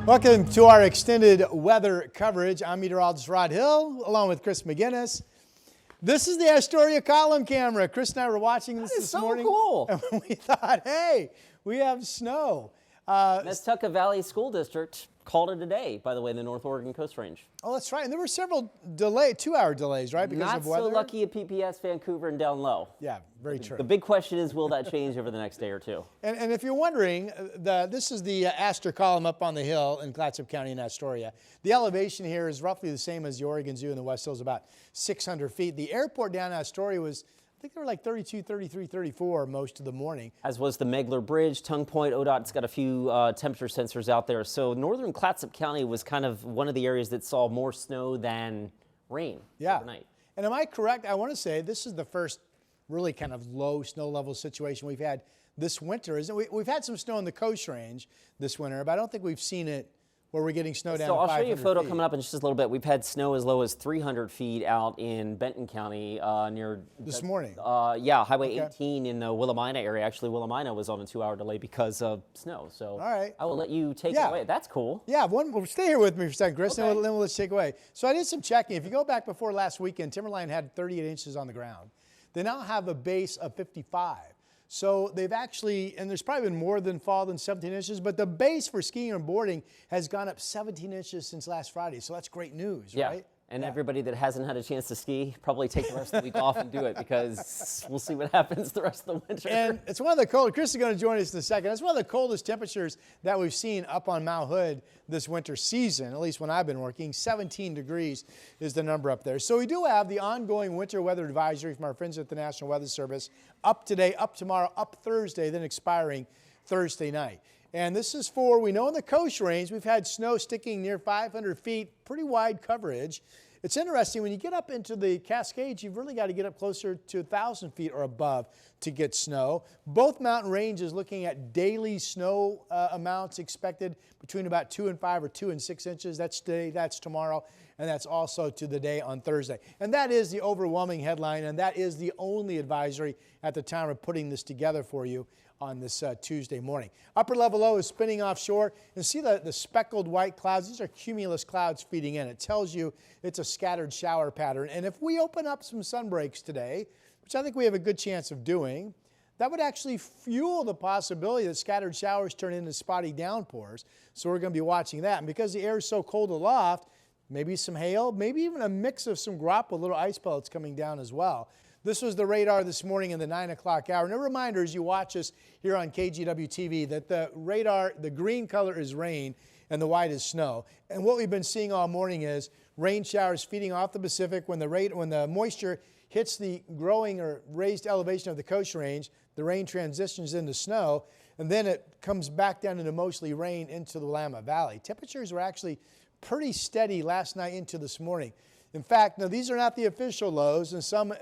Welcome to our extended weather coverage. I'm meteorologist Rod Hill, along with Chris McGinnis. This is the Astoria column camera. Chris and I were watching this morning. That is so cool. And we thought, hey, we have snow. Nestucca Valley School District called it a day, by the way, in the North Oregon Coast Range. Oh, that's right. And there were several 2-hour delays, right? Because of weather. Not so lucky at PPS, Vancouver, and down low. Yeah, very true. The big question is, will that change over the next day or two? And if you're wondering, this is the Astor column up on the hill in Clatsop County in Astoria. The elevation here is roughly the same as the Oregon Zoo in the West Hills, about 600 feet. The airport down in Astoria was, I think they were like 32, 33, 34 most of the morning. As was the Megler Bridge, Tongue Point. ODOT's got a few temperature sensors out there. So northern Clatsop County was kind of one of the areas that saw more snow than rain overnight. And am I correct? I want to say this is the first really kind of low snow level situation we've had this winter, isn't it? We've had some snow in the Coast Range this winter, but I don't think we've seen it where we're getting snow down to 500 So I'll show you a photo feet. coming up in just a little bit. We've had snow as low as 300 feet out in Benton County near... This morning? Yeah, Highway 18 in the Willamina area. Actually, Willamina was on a 2-hour delay because of snow. So all right. I will let you take it away. That's cool. Yeah, stay here with me for a second, Chris, Okay. and then we'll let you take away. So I did some checking. If you go back before last weekend, Timberline had 38 inches on the ground. They now have a base of 55. So they've actually, and there's probably been more than fall than 17 inches, but the base for skiing and boarding has gone up 17 inches since last Friday. So that's great news, right? And everybody that hasn't had a chance to ski, probably take the rest of the week off and do it, because we'll see what happens the rest of the winter. And it's one of the coldest, Chris is going to join us in a second. It's one of the coldest temperatures that we've seen up on Mount Hood this winter season, at least when I've been working. 17 degrees is the number up there. So we do have the ongoing winter weather advisory from our friends at the National Weather Service up today, up tomorrow, up Thursday, then expiring Thursday night. And this is for, we know in the Coast Range, we've had snow sticking near 500 feet, pretty wide coverage. It's interesting, when you get up into the Cascades, you've really got to get up closer to 1,000 feet or above to get snow. Both mountain ranges looking at daily snow amounts expected between about 2 and 5 or 2 and 6 inches. That's today, that's tomorrow, and that's also to the day on Thursday. And that is the overwhelming headline, and that is the only advisory at the time of putting this together for you on this Tuesday morning. Upper level low is spinning offshore, and see the speckled white clouds. These are cumulus clouds feeding in. It tells you it's a scattered shower pattern. And if we open up some sun breaks today, which I think we have a good chance of doing, that would actually fuel the possibility that scattered showers turn into spotty downpours. So we're going to be watching that. And because the air is so cold aloft, maybe some hail, maybe even a mix of some grop with little ice pellets coming down as well. This was the radar this morning in the 9 o'clock hour. And a reminder as you watch us here on KGW TV that the radar, the green color is rain and the white is snow. And what we've been seeing all morning is rain showers feeding off the Pacific. When the moisture hits the growing or raised elevation of the Coast Range, the rain transitions into snow, and then it comes back down into mostly rain into the Willamette Valley. Temperatures were actually pretty steady last night into this morning. In fact, now these are not the official lows. In some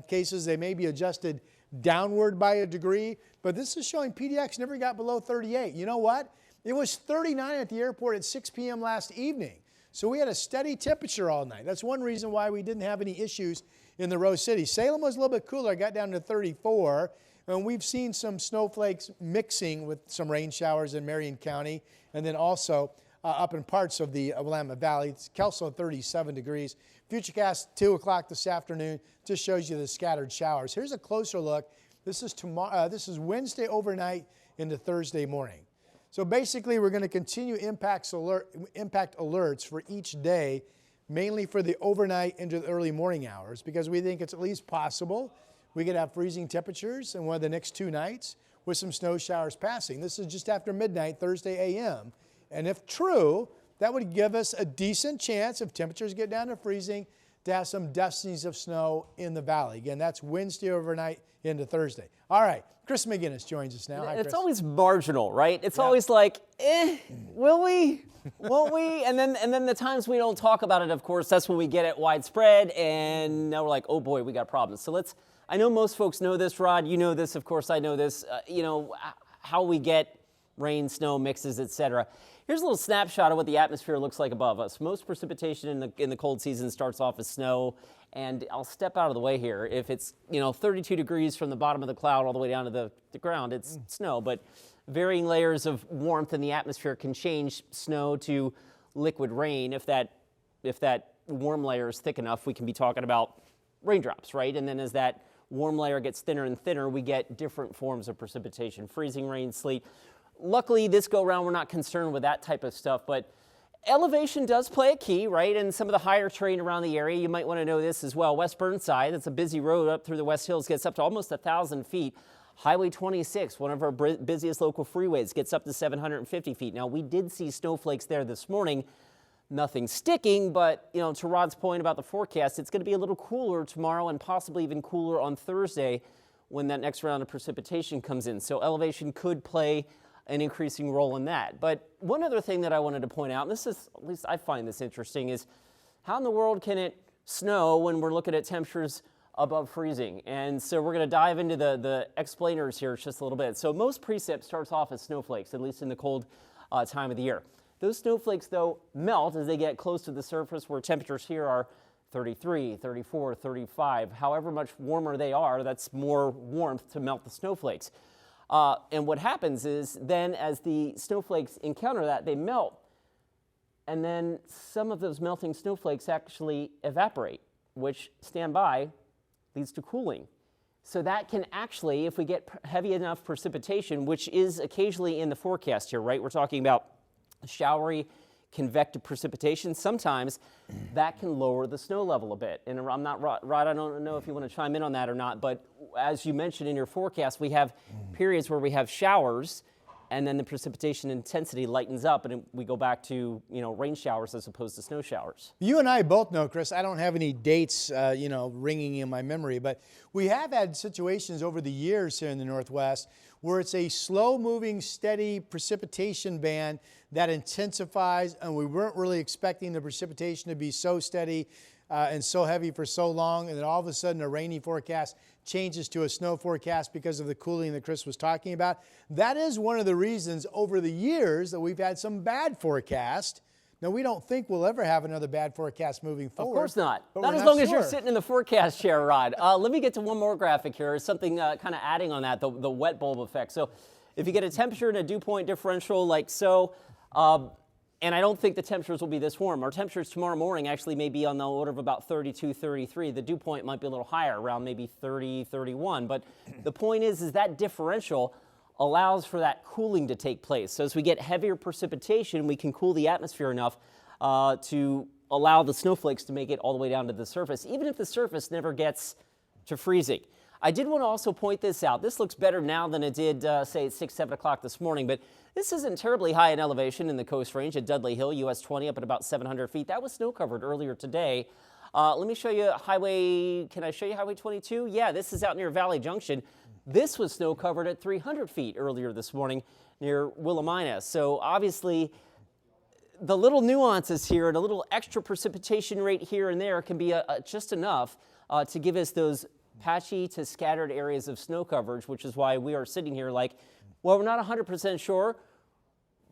cases, they may be adjusted downward by a degree, but this is showing PDX never got below 38. You know what? It was 39 at the airport at 6 p.m. last evening. So we had a steady temperature all night. That's one reason why we didn't have any issues in the Rose City. Salem was a little bit cooler. It got down to 34. And we've seen some snowflakes mixing with some rain showers in Marion County, and then also up in parts of the Willamette Valley. It's Kelso 37 degrees. Futurecast 2 o'clock this afternoon just shows you the scattered showers. Here's a closer look. This is tomorrow. This is Wednesday overnight into Thursday morning. So basically, we're going to continue impact alerts for each day, mainly for the overnight into the early morning hours, because we think it's at least possible we could have freezing temperatures in one of the next 2 nights with some snow showers passing. This is just after midnight, Thursday a.m. And if true, that would give us a decent chance, if temperatures get down to freezing, to have some dustings of snow in the valley. Again, that's Wednesday overnight into Thursday. All right, Chris McGinnis joins us now. Hi, Chris. It's always marginal, right? It's always like, will we? Won't we? And then the times we don't talk about it, of course, that's when we get it widespread, and now we're like, oh boy, we got problems. So I know most folks know this, Rod. You know this, of course, I know this. How we get rain, snow, mixes, etc. Here's a little snapshot of what the atmosphere looks like above us. Most precipitation in the cold season starts off as snow, and I'll step out of the way here. If it's 32 degrees from the bottom of the cloud all the way down to the ground, it's snow. But varying layers of warmth in the atmosphere can change snow to liquid rain. If that warm layer is thick enough, we can be talking about raindrops, right? And then as that warm layer gets thinner and thinner, we get different forms of precipitation, freezing rain, sleet. Luckily, this go around, we're not concerned with that type of stuff, but elevation does play a key, right? And some of the higher terrain around the area, you might want to know this as well. West Burnside, that's a busy road up through the West Hills, gets up to almost 1,000 feet. Highway 26, one of our busiest local freeways, gets up to 750 feet. Now, we did see snowflakes there this morning. Nothing sticking, but, you know, to Rod's point about the forecast, it's going to be a little cooler tomorrow and possibly even cooler on Thursday when that next round of precipitation comes in. So elevation could play an increasing role in that. But one other thing that I wanted to point out, and this is, at least I find this interesting, is how in the world can it snow when we're looking at temperatures above freezing? And so we're going to dive into the explainers here just a little bit. So most precip starts off as snowflakes, at least in the cold time of the year. Those snowflakes, though, melt as they get close to the surface, where temperatures here are 33, 34, 35. However much warmer they are, that's more warmth to melt the snowflakes. And what happens is then as the snowflakes encounter that, they melt. And then some of those melting snowflakes actually evaporate, which, stand by, leads to cooling. So that can actually, if we get heavy enough precipitation, which is occasionally in the forecast here, right? We're talking about showery, convective precipitation. Sometimes that can lower the snow level a bit. And I'm not, Rod, I don't know if you want to chime in on that or not, but as you mentioned in your forecast, we have periods where we have showers and then the precipitation intensity lightens up and we go back to, you know, rain showers as opposed to snow showers. You and I both know, Chris, I don't have any dates, ringing in my memory, but we have had situations over the years here in the Northwest where it's a slow-moving, steady precipitation band that intensifies, and we weren't really expecting the precipitation to be so steady and so heavy for so long, and then all of a sudden a rainy forecast changes to a snow forecast because of the cooling that Chris was talking about. That is one of the reasons over the years that we've had some bad forecasts. Now, we don't think we'll ever have another bad forecast moving forward. Of course not. Not as long as you're sitting in the forecast chair, Rod. Let me get to one more graphic here, something kind of adding on that, the wet bulb effect. So if you get a temperature and a dew point differential like so, and I don't think the temperatures will be this warm. Our temperatures tomorrow morning actually may be on the order of about 32, 33. The dew point might be a little higher, around maybe 30, 31. But the point is that differential allows for that cooling to take place. So as we get heavier precipitation, we can cool the atmosphere enough to allow the snowflakes to make it all the way down to the surface, even if the surface never gets to freezing. I did want to also point this out. This looks better now than it did, say, at 6, 7 o'clock this morning, but this isn't terribly high in elevation in the Coast Range at Dudley Hill, US 20, up at about 700 feet. That was snow covered earlier today. Let me show you can I show you Highway 22? Yeah, this is out near Valley Junction. This was snow covered at 300 feet earlier this morning near Willamina. So obviously, the little nuances here and a little extra precipitation rate here and there can be just enough to give us those patchy to scattered areas of snow coverage, which is why we are sitting here like, well, we're not 100% sure,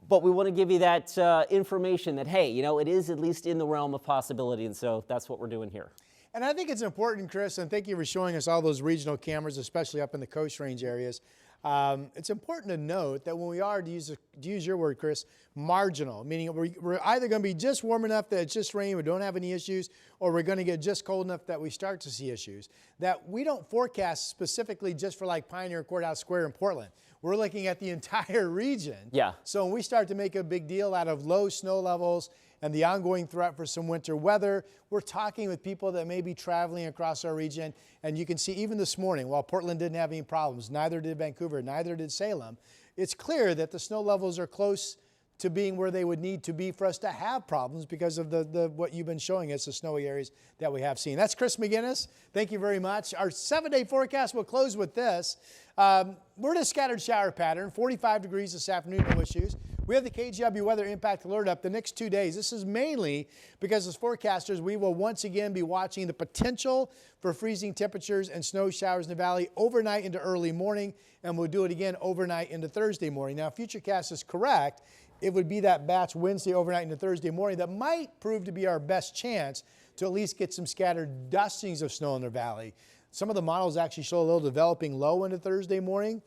but we want to give you that information that, hey, you know, it is at least in the realm of possibility, and so that's what we're doing here. And I think it's important, Chris, and thank you for showing us all those regional cameras, especially up in the Coast Range areas. It's important to note that when we are, to use your word, Chris, marginal, meaning we're either going to be just warm enough that it's just rain, we don't have any issues, or we're going to get just cold enough that we start to see issues. That we don't forecast specifically just for like Pioneer Courthouse Square in Portland. We're looking at the entire region. Yeah. So when we start to make a big deal out of low snow levels and the ongoing threat for some winter weather, we're talking with people that may be traveling across our region. And you can see even this morning, while Portland didn't have any problems, neither did Vancouver, neither did Salem, it's clear that the snow levels are close to being where they would need to be for us to have problems because of what you've been showing us, the snowy areas that we have seen. That's Chris McGinnis. Thank you very much. Our 7-day forecast will close with this. We're in a scattered shower pattern, 45 degrees this afternoon, no issues. We have the KGW Weather Impact Alert up the next 2 days. This is mainly because as forecasters, we will once again be watching the potential for freezing temperatures and snow showers in the valley overnight into early morning, and we'll do it again overnight into Thursday morning. Now, if Futurecast is correct, it would be that batch Wednesday overnight into Thursday morning that might prove to be our best chance to at least get some scattered dustings of snow in the valley. Some of the models actually show a little developing low into Thursday morning.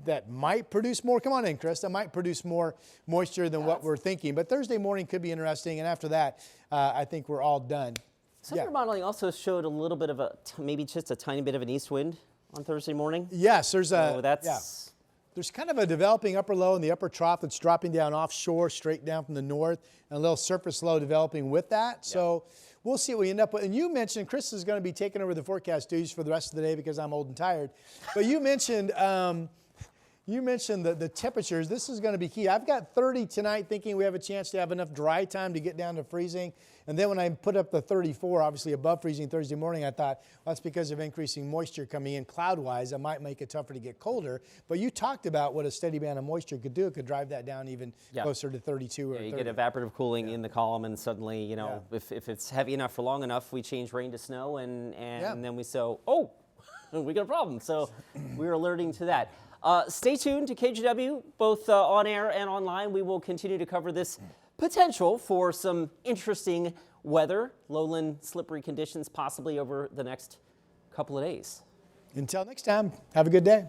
that might produce more. Come on in, Chris. That might produce more moisture than what we're thinking. But Thursday morning could be interesting. And after that, I think we're all done. Some of your modeling also showed a little bit of maybe just a tiny bit of an east wind on Thursday morning. Yes, there's there's kind of a developing upper low in the upper trough that's dropping down offshore, straight down from the north, and a little surface low developing with that. So we'll see what we end up with. And you mentioned Chris is going to be taking over the forecast duties for the rest of the day because I'm old and tired. But you mentioned the temperatures. This is going to be key. I've got 30 tonight, thinking we have a chance to have enough dry time to get down to freezing. And then when I put up the 34, obviously above freezing Thursday morning, I thought, well, that's because of increasing moisture coming in cloud-wise. That might make it tougher to get colder. But you talked about what a steady band of moisture could do. It could drive that down even closer to 32 or 30. You get evaporative cooling in the column, and suddenly, you know, if it's heavy enough for long enough, we change rain to snow, and then we we got a problem. So we're alerting to that. Stay tuned to KGW, both on air and online. We will continue to cover this potential for some interesting weather, lowland slippery conditions possibly over the next couple of days. Until next time, have a good day.